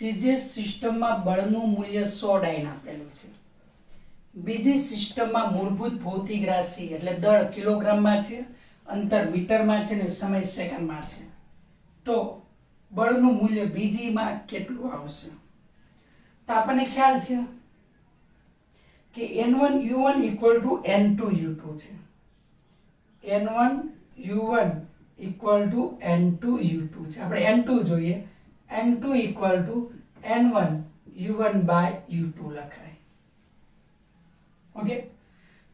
CGS સિસ્ટમમાં બળનું મૂલ્ય 100 ડાઈન આપેલું છે. બીજી સિસ્ટમમાં મૂળભૂત ભૌતિક રાશિ એટલે દળ કિલોગ્રામમાં છે, અંતર મીટરમાં છે ને સમય સેકન્ડમાં છે. તો બળનું મૂલ્ય બીજીમાં કેટલું આવશે? તો આપણને ખ્યાલ છે કે N1U1 equal to N2U2 છે. N1U1 equal to N2U2 છે. આપણે N2 જોઈએ. N2 equal to N1U1 by U2 લખાય. ઓકે,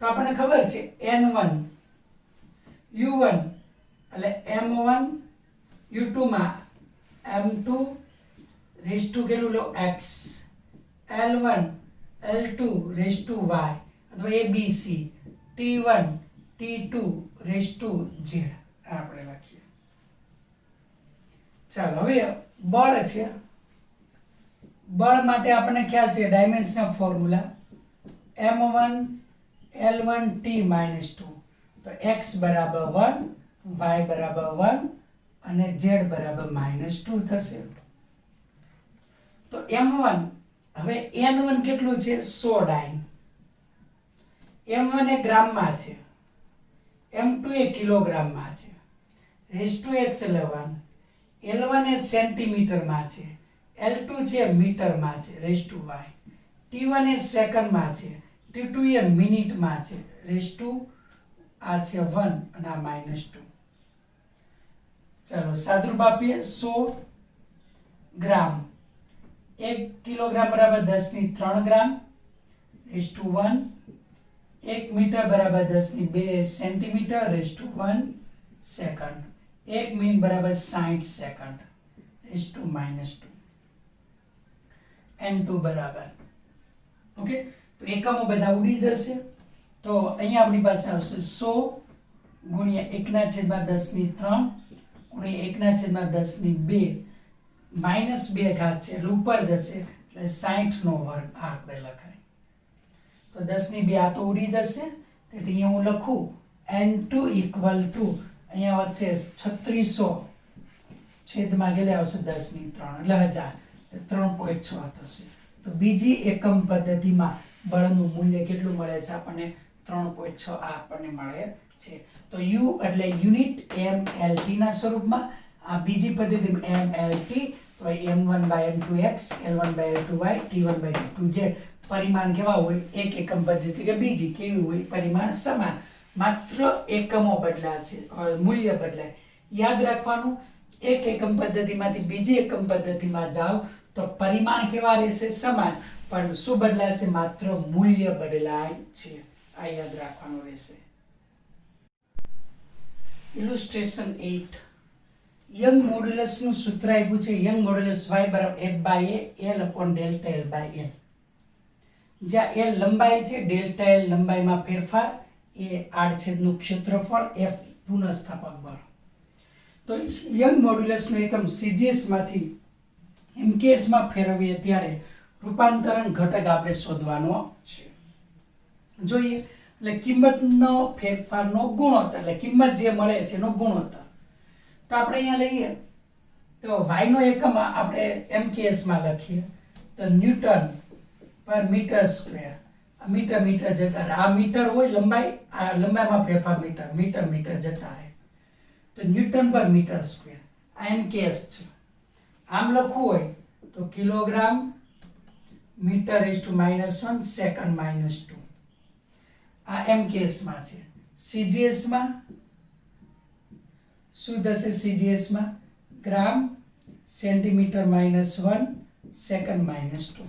તો આપણને ખબર છે N1U1 એટલે M1 U2 માં M2 રેઝ ટુ કેટલું લો X, L1 L2 raise to Y અથવા ABC, T1 T2 raise to Z આપણે લખીએ. ચાલો હવે બળ છે. બળ માટે આપણને ખ્યાલ છે dimensional formula M1 L1 T - 2. તો X બરાબર 1, Y બરાબર 1 અને Z બરાબર -2 થશે. તો M1 હવે N1 કેટલું છે? 100 ડાઈન. M1 એ ગ્રામમાં છે, M2 એ કિલોગ્રામમાં છે, રેઝ ટુ X 11, L1 એ સેન્ટીમીટરમાં છે, L2 છે મીટરમાં છે, રેઝ ટુ Y, T1 એ સેકન્ડમાં છે, T2 એ મિનિટમાં છે, રેઝ ટુ આ છે 1 અને આ -2. ચાલો સાદુરૂપ આપીએ. 100 ગ્રામ, 1 કિલોગ્રામ બરાબર 10³ ગ્રામ, રેઝ ટુ 1. 1 મીટર બરાબર 10² centimetre, raise to 1 second. 1 minute બરાબર 60 સેકન્ડ, રેઝ ટુ -2. N2 બરાબર. ઓકે, તો એકમો બધા ઉડી જશે. તો અહીંયા આપણી પાસે આવશે 100 ગુણ્યા 1/10³ ગુણ્યા 1/10² -2 ઘાત છે એટલે ઉપર જશે એટલે 60 નો વર્ગ આ આપણે લખાય. તો 10² આ તો ઉડી જશે. તેથી અહીંયા હું લખું N2 equal to અહીંયા વચ્ચે 3600 છેદમાં કેટલે આવશે 10³ એટલે 1000 3.6 થશે. તો બીજી એકમ પદ્ધતિમાં બળનું મૂલ્ય કેટલું મળે છે આપણને? 3.6 આ આપણને મળે છે. તો U એટલે યુનિટ mLT ના સ્વરૂપમાં. આ બીજી પદ્ધતિમાં mLT તો M1/M2X, L1/L2Y, T1/T2Z. પરિમાણ કેવા હોય? એક એકમ પદ્ધતિ કે બીજી કેવી હોય? પરિમાણ સમાન, માત્ર એકમો બદલાશે, મૂલ્ય બદલાય. યાદ રાખવાનું, એક એકમ પદ્ધતિમાંથી બીજી એકમ પદ્ધતિમાં જાઓ તો પરિમાણ કેવા રહેશે? સમાન, પણ શું બદલાશે? માત્ર મૂલ્ય બદલાય છે. આ યાદ રાખવાનું રહેશે. ઇલુસ્ટ્રેશન 8. યંગ મોડ્યુલસનું સૂત્ર આપ્યું છે. યંગ મોડ્યુલસ y બરાબર F/A L/Δ/L. જ્યાં L લંબાઈ છે, Δ/L લંબાઈમાં ફેરફાર, એ આડછેદનું ક્ષેત્રફળ, F પુનઃસ્થાપક બળ. તો યંગ મોડ્યુલસનો એકમ CGS માંથી MKS માં ફેરવીએ ત્યારે રૂપાંતરણ ઘટક આપણે શોધવાનો છે. જોઈએ એટલે કિંમતનો ફેરફારનો ગુણોત્તર, એટલે કિંમત જે મળે છે એનો ગુણોત્તર. તો આપણે અહીંયા લઈએ તો y નો એકમ આપણે MKS માં લખીએ તો ન્યૂટન પર મીટર સ્ક્વેર. મીટર મીટર જતા રહે, આ મીટર હોય લંબાઈ, આ લંબાઈમાં ફેરફાર મીટર મીટર મીટર જતા રહે. તો ન્યૂટન પર મીટર સ્ક્વેર આ MKS છે. આમ લખવું હોય તો કિલોગ્રામ મીટર (-1 સેકન્ડ -2). આ MKS માં છે. CGS માં શું થશે? CGS માં ગ્રામ સેન્ટીમીટર (-1 સેકન્ડ -2)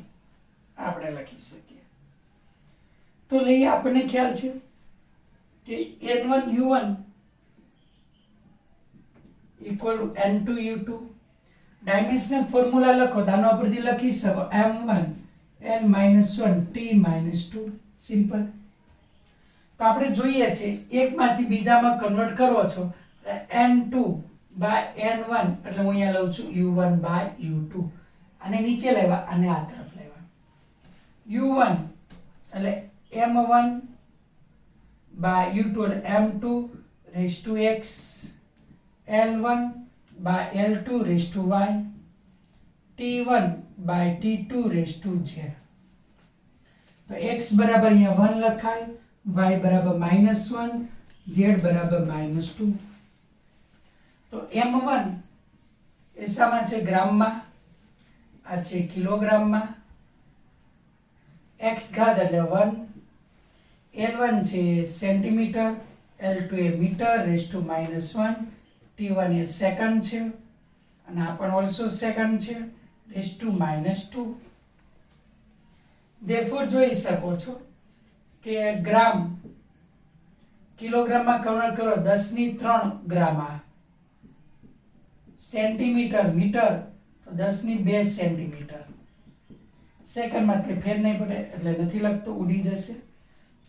આપણે લખી શકીએ. તો લઈએ, આપણને ખ્યાલ છે કે N1U1 equal to N2U2. Dimensional formula લખો તો આનો ઉપરથી લખી શકો M1 L-1 T-2. સિમ્પલ. તો આપણે જોઈએ છે એકમાંથી બીજામાં કન્વર્ટ કરો છો N2/N1 એટલે હું અહીંયા લઉં છું U1/U2. અને નીચે લેવા અને આ તરફ લેવા. U1 એટલે M1/U2 એટલે M2 raised to X, L1/L2 raised to Y, T1 by T2 raised to z. તો x બરાબર અહીંયા 1 લખાય, y બરાબર -1, z બરાબર -2. તો m1 એ શામાં છે? ગ્રામમાં, આ છે કિલોગ્રામમાં, x ઘાત એટલે 1, L1 છે centimetre, L2 A metre rays to -1, T1 A second છે અને આ પણ ઓલસો સેકન્ડ છે રેઝ ટુ -2. therefore જોઈ શકો છો કે ગ્રામ કિલોગ્રામમાં કન્વર્ટ કરો 10⁻³ ગ્રામ, આ સેન્ટીમીટર મીટર તો 10⁻² સેન્ટીમીટર. સેકન્ડમાં કે ફેર નહીં પડે એટલે નથી લખતો, ઉડી જશે.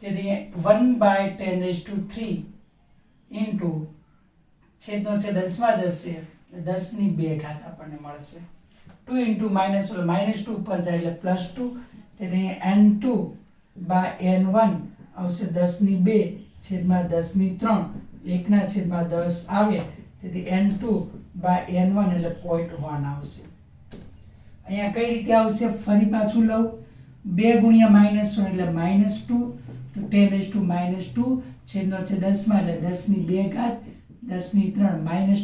તેથી 1/10⁻³ ઇન્ટુ છેદનો છેદ અંશમાં જશે એટલે 10⁻² આપણને મળશે. 2 ઇન્ટુ માઇનસ એટલે -2 ઉપર જાય એટલે +2. તેથી n2/n1 આવશે 10⁻² છેદમાં 10⁻³ 1/10 આવે. તેથી n2/n1 એટલે 0.1 આવશે. અહીંયા કઈ રીતે આવશે? ફરી પાછું લઉં, 2 ગુણ્યા -1 એટલે -2, તો 10⁻² છેદનો છેદ અંશમાં એટલે 10⁻², 10⁻³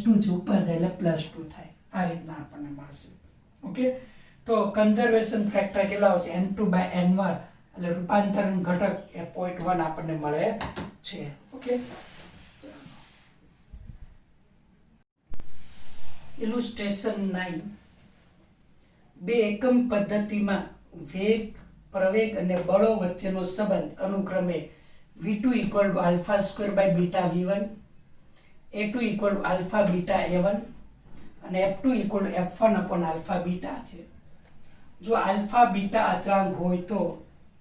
-2 છે ઉપર જાય એટલે +2 થાય. આ રીતના આપણને મળશે. ઓકે, તો કન્ઝર્વેશન ફેક્ટર કેટલો આવશે? n2/n1 એટલે રૂપાંતરણ ઘટક એ 0.1 આપણને મળે છે. ઓકે, ઇલુસ્ટ્રેશન 9. બે એકમ પદ્ધતિમાં વેગ, પ્રવેગ અને બળો વચ્ચેનો સંબંધ અનુક્રમે v2 = α² / β v1, a2 = α β a1 અને f2 = f1/α β છે. જો આલ્ફા બીટા અચળાંક હોય તો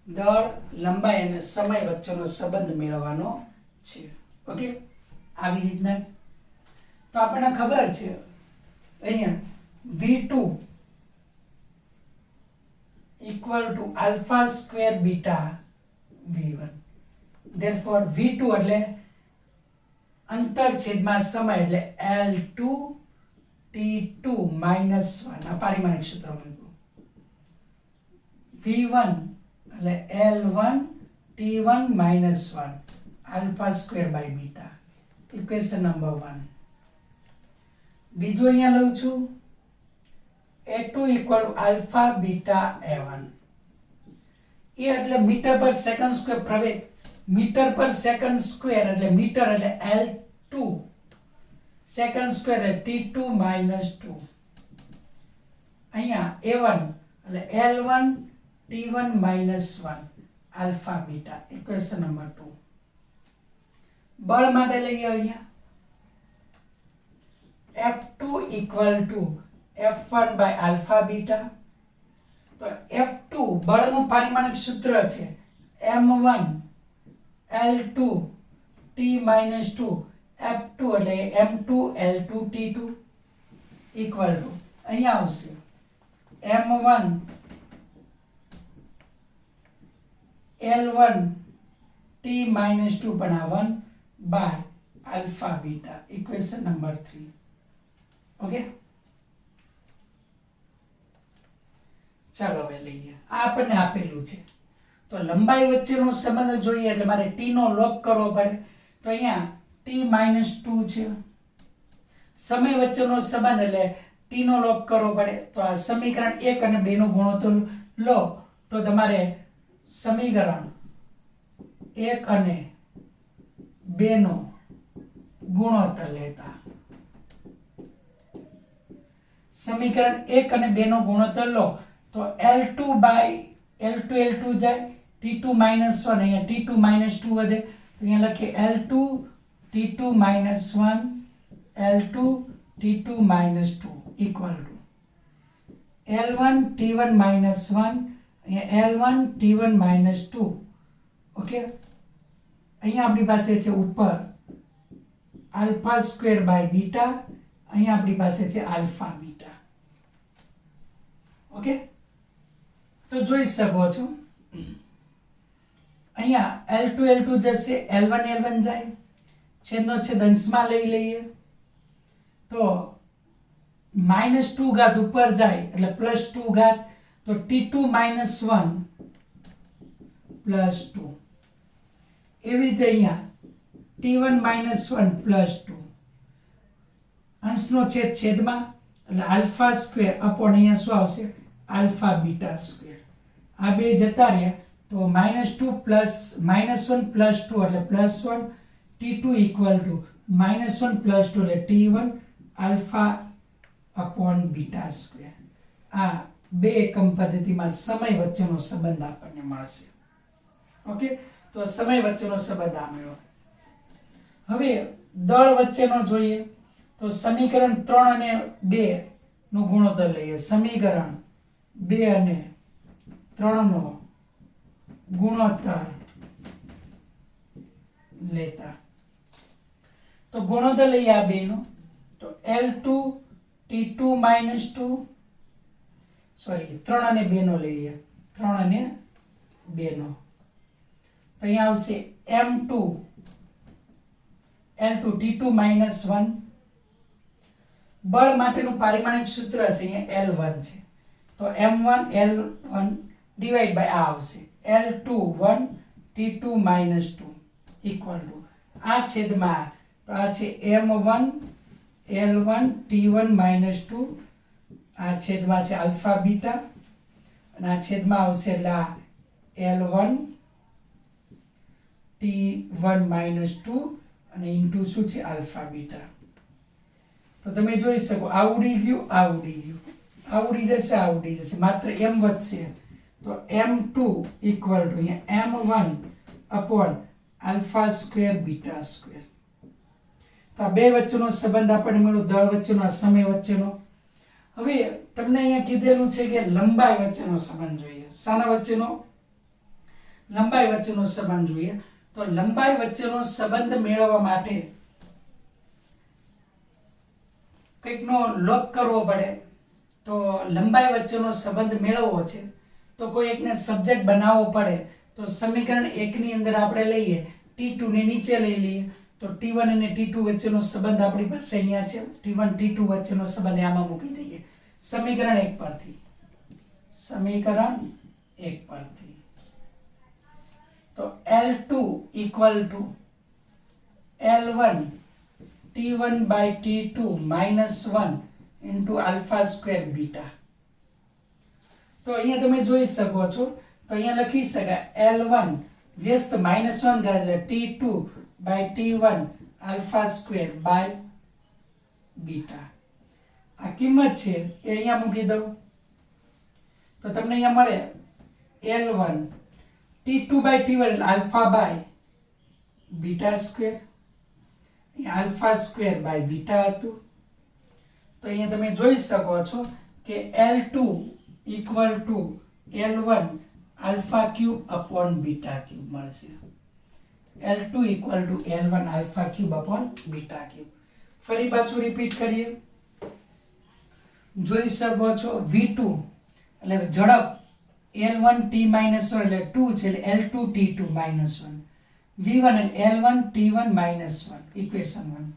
દળ, લંબાઈ અને સમય વચ્ચેનો સંબંધ મેળવવાનો છે. ઓકે, આવી રીતના. તો આપણને ખબર છે અહીંયા v2 = α² β v1. therefore v2 એટલે અંતર છેદમાં સમય એટલે L2 T2 -1, આ પારિમાણિક સૂત્ર મૂક્યું. v1 એટલે L1 T1 -1 α² / β. Equation number 1. બીજું અહીંયા લઉં છું a2 = α β a1. એ એટલે મીટર પર સેકન્ડ સ્ક્વેર પ્રવેગ, મીટર પર સેકન્ડ સ્ક્વેર એટલે મીટર એટલે L2, સેકન્ડ સ્ક્વેર એટલે T2 -2. અહીંયા a1 એટલે L1 T1 -1 α β. Equation number 2. બળ માટે લઈએ અહીંયા F2 = F1/α β. તો F2 બળનું પારિમાણિક સૂત્ર છે m1 L2 T -2 F2 એટલે m2 L2 T2 = અહીંયા આવશે m1 L1 T -2 પણ આ 1/α β. Equation number 3. ઓકે, ચાલો હવે લઈએ. આ આપણને આપેલું છે તો લંબાઈ વચ્ચેનો સંબંધ જોઈએ એટલે મારે t નો લોપ કરવો પડે. તો અહીંયા t -2 છે. સમય વચ્ચેનો સંબંધ એટલે t નો લોપ કરવો પડે. તો આ સમીકરણ 1 અને 2 નો ગુણોત્તર લો તો તમારે સમીકરણ 1 અને 2 નો ગુણોત્તર લેતા, સમીકરણ 1 અને 2 નો ગુણોત્તર લો તો L2 જાય, T2 -1 અહીંયા T2 -2 વધે તો અહીંયા લખીએ L2 T2 -1 L2 T2 -2 = L1 T1 -1 અહીંયા L1 T1 -2. ઓકે, અહીંયા આપણી પાસે છે ઉપર α² / β, અહીંયા આપણી પાસે છે આલ્ફા બીટા. ઓકે, તો જોઈ શકો છો અહીંયા L2 L2 જશે, L1 L1 જાય, છેદનો છેદ અંશમાં લઈ લઈએ તો -2 ઘાત ઉપર જાય એટલે +2 ઘાત, તો t2 - 1 +2. એવી રીતે અહીંયા t1 - 1 +2, અંશનો છેદ છેદમાં એટલે આલ્ફા સ્ક્વેર અપોન અહીંયા શું આવશે આલ્ફા બીટા સ્ક્વેર. આ બે જતા રહ્યા તો -2 -1 +2 એટલે +1, t2 = -1 +2 એટલે t1 alpha upon beta square. આ બે એકમ પદ્ધતિમાં સમય વચ્ચેનો સંબંધ આપણને મળશે. ઓકે, તો સમય વચ્ચેનો સંબંધ આ મેળવો. હવે દળ વચ્ચેનો જોઈએ તો સમીકરણ 3 અને 2 નો ગુણોત્તર લઈએ. સમીકરણ 2 અને 3 નો ગુણોત્તર લેતા તો ગુણોત્તર લઈએ આ બેનો. તો L2 T2 - 2 સોરી 3 અને 2 નો લઈએ. 3 અને 2 નો તો અહીંયા આવશે M2 L2 T2 - 1. બળ માટેનું પારિમાણિક સૂત્ર છે અહીંયા L1 છે, તો M1 L1 ડિવાઇડ બાય આ આવશે L2 1 T2 - 2 ઇક્વલ ટુ આ છેદમાં તો આ છે M1 L1 T1 - 2, આ છેદમાં છે આલ્ફા બીટા અને આ છેદમાં આવશે એટલે આ L1 T1 - 2 અને ઇન્ટુ શું છે આલ્ફા બીટા. તો તમે જોઈ શકો આ ઉડી ગયું, આ ઉડી ગયું, આ ઉડી જશે, આ ઉડી જશે, માત્ર m વધશે. તો M2 = અહીંયા M1 upon alpha square beta square. તો આ બે વચ્ચેનો સંબંધ આપણને મળ્યો, દળ વચ્ચેનો, આ સમય વચ્ચેનો. હવે તમને અહીંયા કીધેલું છે કે લંબાઈ વચ્ચેનો સંબંધ જોઈએ. શાના વચ્ચેનો? લંબાઈ વચ્ચેનો સંબંધ જોઈએ. તો લંબાઈ વચ્ચેનો સંબંધ મેળવવા માટે કંઈકનો લોપ કરવો પડે. તો લંબાઈ વચ્ચેનો સંબંધ મેળવવો છે તો કોઈ એકને સબ્જેક્ટ બનાવવો પડે. તો સમીકરણ 1 ની અંદર આપણે લઈએ t2 ને નીચે લઈ લઈએ તો t1 અને t2 વચ્ચેનો સંબંધ આપણી પાસે અહીંયા છે. t1 t2 વચ્ચેનો સંબંધ આમાં મૂકી દઈએ સમીકરણ 1 પરથી. સમીકરણ 1 પરથી તો L2 = L1 T1 / T2 - 1 into alpha square beta. તો અહીંયા તમે જોઈ શકો છો તો અહીંયા લખી શકાય L1 વ્યસ્ત -1 ઘાત એટલે T2 / T1 alpha square by beta. આ કિંમત છે એ અહીંયા મૂકી દઉં તો તમને અહીંયા મળે L1 T2 / T1 એટલે alpha by beta square, alpha square by beta હતું. તો અહીંયા તમે જોઈ શકો છો કે L2 = L1 alpha cube upon beta cube મળશે. L2 = L1 alpha cube upon beta cube. ફરી પાછું રિપીટ કરીએ. જોઈ શકો છો V2 એટલે ઝડપ L1 t - 1 એટલે 2 છે એટલે L2 t2 - 1. V1 એટલે L1 t1 - 1 ઇક્વેશન 1.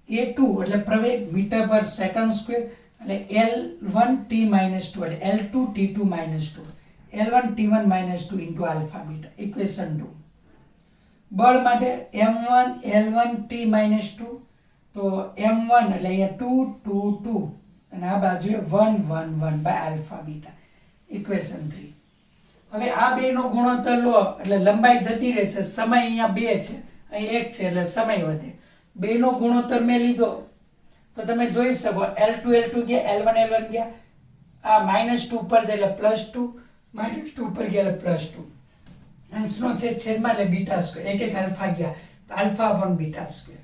A2 એટલે પ્રવેગ મીટર પર સેકન્ડ સ્ક્વેર એટલે L1 t - 2 એટલે L2 t2 - 2 L1 t1 - 2 into alpha beta equation 2. બળ માટે M1 L1 t - 2 તો M1 એટલે અહીંયા 2 2 2 અને આ બાજુએ 1 1 1 by alpha beta ઇક્વેશન 3. હવે આ બેનો ગુણોત્તર લો એટલે લંબાઈ જતી રહેશે, સમય અહીંયા 2 છે, અહીં 1 છે એટલે સમય વધે. બેનો ગુણોત્તર મેં લીધો તો તમે જોઈ શકો L2 L2 ગયા, L1 L1 ગયા, આ -2 ઉપર જાય એટલે +2, -2 ઉપર ગયા એટલે +2. અંશનો છે છેદમાં એટલે બીટા સ્ક્વેર, એક એક આલ્ફા ગયા તો આલ્ફા upon બીટા સ્ક્વેર.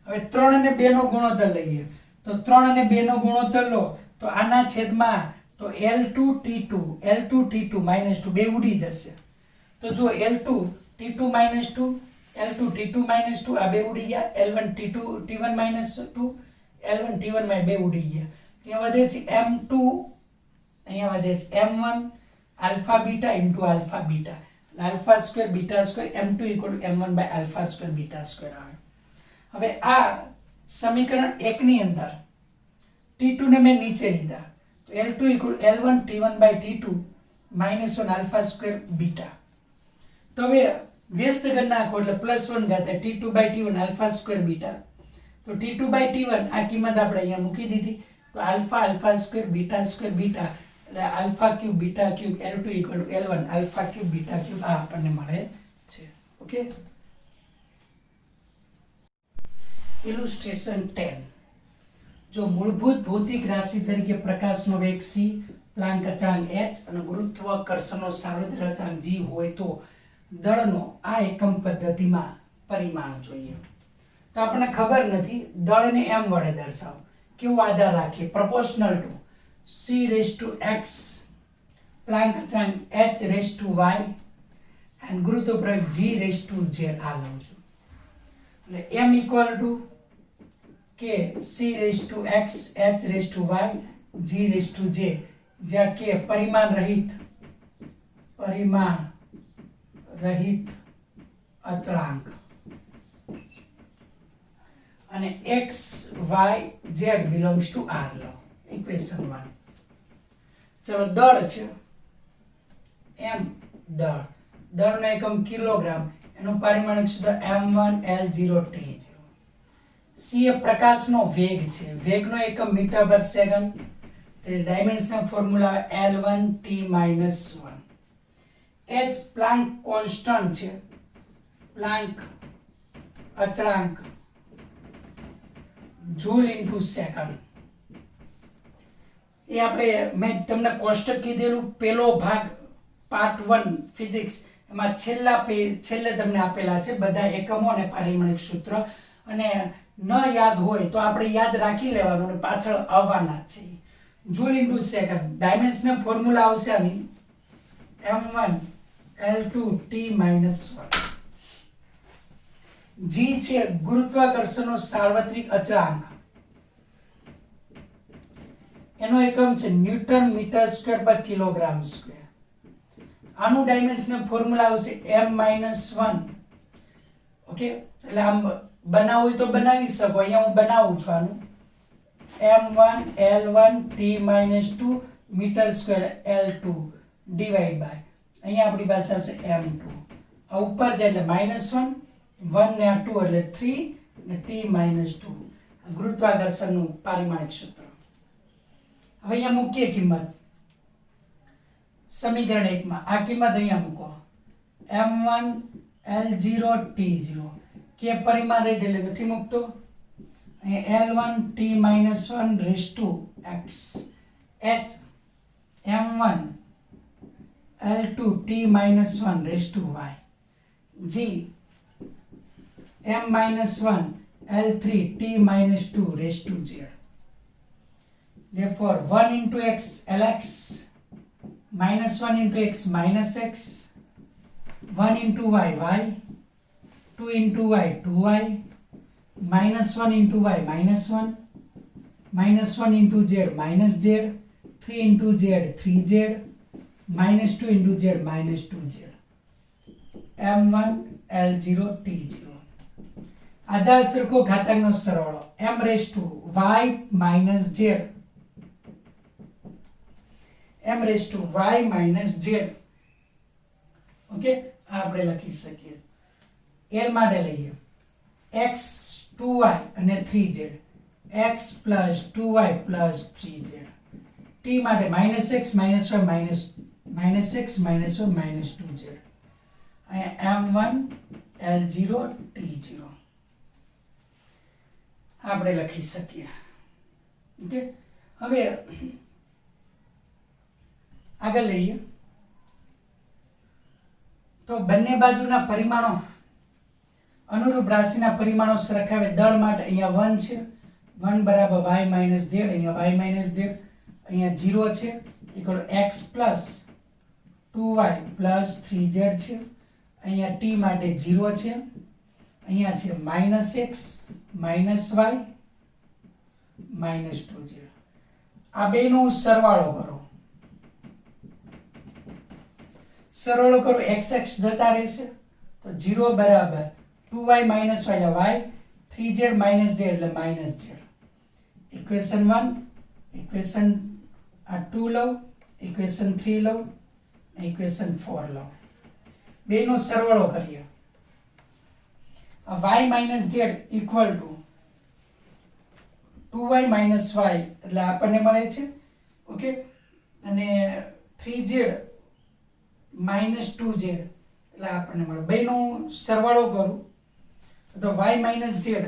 હવે 3 અને 2 નો ગુણોત્તર લઈએ તો 3 અને 2 નો ગુણોત્તર લો તો આના છેદમાં તો L2 T2 -2 બે ઉડી જશે. તો જો L2 T2 - 2 L2 T2 - 2 આ બે ઉડી ગયા, L1 T2 T1 - 2 L1 T1 બે ઉડી ગયા. અહીંયા વધે છે M2, અહીંયા વધે છે M1 alpha beta into alpha beta, alpha square beta square M2 = M1 by alpha square beta square આવે. હવે આ સમીકરણ 1 ની અંદર T2 ને મેં નીચે લીધા તો L2 equal L1 T1 by T2 -1 alpha square beta. તો હવે વ્યસ્ત કરી નાખો એટલે +1 ઘાત T2 by T1 alpha square beta. તો T2 બાય T1 આ કિંમત આપણે અહીંયા મૂકી દીધી તો આલ્ફા સ્ક્વેર બીટા એટલે alpha cube beta cube L2 equal L1 alpha cube beta cube આ આપણને મળે છે. ઓકે, ઇલુસ્ટ્રેશન 10. જો મૂળભૂત ભૌતિક રાશિ તરીકે પ્રકાશનો વેગ c, પ્લાન્ક અચળાંક h અને ગુરુત્વાકર્ષણનો સાર્વત્રિક અચળાંક g હોય તો દળનો આ એકમ પદ્ધતિમાં પરિમાણ જોઈએ. તો આપણને ખબર નથી દળને m વડે દર્શાવો. કેવો આધાર રાખીએ? Proportional to c raise to x, Planck અચળાંક h raise to y and ગુરુત્વ પ્રયોગ g રેઝ ટુ z આ લઉં છું. એટલે m equal to k c raise to x h raise to y g raise to j, જ્યાં k પરિમાણ રહિત અચળાંક અને x y z belongs to r લો. ઇક્વેશન 1. ચલો દળ છે m, દળનો એકમ કિલોગ્રામ, એનું પારિમાણિક સૂત્ર m1 L0 T0. c એ પ્રકાશનો વેગ છે, વેગનો એકમ મીટર પર સેકન્ડ, તે dimensional formula L1 T-1. h Planck constant છે, પ્લાન્ક અચળાંક જૂલ ઇન્ટુ સેકન્ડ. એ આપણે મેં તમને કોષ્ટક કીધેલું પેલો ભાગ પાર્ટ 1 ફિઝિક્સ, એમાં છેલ્લે તમને આપેલા છે બધા એકમો અને પારિમાણિક સૂત્ર, અને ન યાદ હોય તો આપણે યાદ રાખી લેવાનું અને પાછળ આવવાના છે. Joule into second, dimensional formula આવશે આની m1 L2 T-1. g છે ગુરુત્વાકર્ષણનો સાર્વત્રિક અચળાંક, એનો એકમ છે ન્યૂટન મીટર સ્ક્વેર પર કિલોગ્રામ સ્ક્વેર. આનું ડાયમેન્શનલ ફોર્મ્યુલા આવશે m-1. ઓકે, એટલે આમ બનાવવું હોય તો બનાવી શકો, અહીંયા હું બનાવું છું આનું m1 L1 T-2 metre square L2 divide by અહીંયા આપણી પાસે આવશે m2. આ ઉપર જાય એટલે -1, 1 ને 2 એટલે 3 ને T-2 ગુરુત્વાકર્ષણનું પારિમાણિક સૂત્ર. હવે અહીંયા મૂકીએ કિંમત સમીકરણ 1 માં. આ કિંમત અહીંયા મૂકો m1 L0 T0, કે પરિમાણ રહી એટલે નથી મૂકતો. L1 T-1 raise to x, h m1 L2 T-1 raise to y, g m-1 L3 T-2 raise to z. Therefore 1 into x Lx, -1 into x -x, 1 into y y, 2 into y 2y, -1 into y -1, -1 into z -z, 3 into z 3z, -2 into z -2z. m1 L0 T0. આધાર સરખો ઘાતાંકનો સરવાળો m raise to y minus z, m raise to y minus z. Okay, આપણે લખી શકીએ. l માટે લઈએ x 2y અને 3z, x plus 2y plus 3z. t માટે -x -y -x -y -2z. m1 L0 T0 આપણે લખી શકીએ. ઓકે, હવે આગળ લઈએ તો બંને બાજુના પરિમાણો અનુરૂપ રાશિના પરિમાણો સરખાવે. દળ માટે અહીંયા 1 છે, 1 બરાબર y માઇનસ z, અહીંયા y માઇનસ z, અહીંયા 0 છે equal x plus 2y plus 3z છે. અહીંયા t માટે 0 છે, અહીંયા છે -x -y -2z. આ બેનો સરવાળો કરો, x x જતા રહેશે તો 0 બરાબર 2y - y એટલે y, 3z - z એટલે -z. ઇક્વેશન 1 ઇક્વેશન આ 2 લઉં, ઇક્વેશન 3 લઉં, ઇક્વેશન 4 લઉં, બેનો સરવાળો કરીએ. y minus Z equal to 2y minus y એટલે આપણને મળે છે. ઓકે, અને 3z માઇનસ 2z એટલે આપણને મળે. બેનો સરવાળો કરું તો y માઇનસ ઝેડ.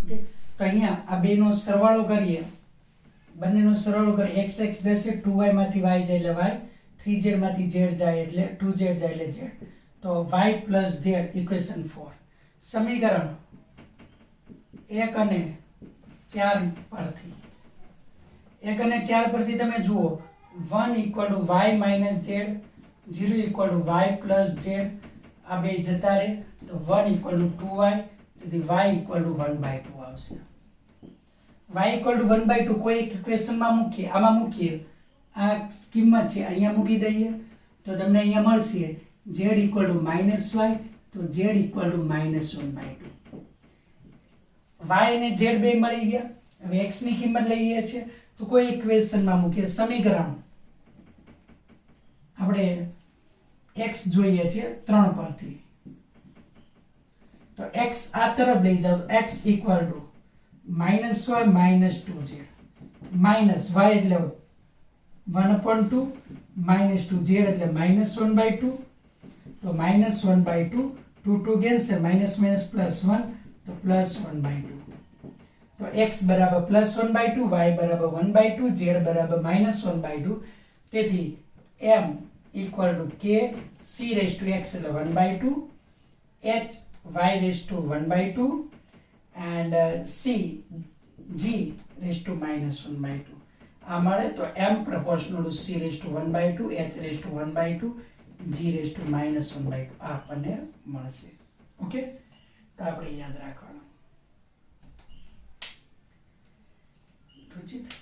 ઓકે, તો અહીંયા આ બેનો સરવાળો કરીએ, બંનેનો સરવાળો કરીએ. x x જશે, 2y માંથી y જાય એટલે y, 3z માંથી z જાય એટલે 2z જાય એટલે z. તો y પ્લસ z ઇક્વેશન 4. સમીકરણ 1 અને 4 પરથી 1 અને 4 પરથી તમે જુઓ 1 equal to y minus Z, 0 equal to y plus Z, આ બે જતા રહે તો 1 ઇક્વલ ટુ 2y, તેથી y ઇક્વલ ટુ 1/2 આવશે. y ઇક્વલ ટુ 1/2 કોઈ એક ઇક્વેશનમાં મૂકીએ, આમાં મૂકીએ, આ કિંમત છે અહીંયા મૂકી દઈએ તો તમને અહીંયા મળશે z equal to minus y, તો z ઇક્વલ ટુ -1/2. y અને z બે મળી ગયા. હવે x ની કિંમત લઈએ છે તો કોઈ ઇક્વેશનમાં મૂકીએ. સમીકરણ આપણે x જોઈએ છે 3 પરથી, તો x આ તરફ લઈ જાઓ, x equal to -y minus 2z minus y એટલે 1/2 માઇનસ 2z એટલે -1/2, તો -1/2, 2 2 કેન્સલ, માઇનસ માઇનસ પ્લસ 1 તો +1/2. તો x બરાબર +1/2, y બરાબર 1/2, z બરાબર -1/2. તેથી m equal to k c raise to x એટલે 1/2, h y raise to 1/2 and c g raise to -1/2. આ મળે તો m proportional to c raise to 1/2, h raise to 1/2, g raise to -1/2 આ આપણને મળશે. ઓકે, તો આપણે યાદ રાખવાનું. રુચિત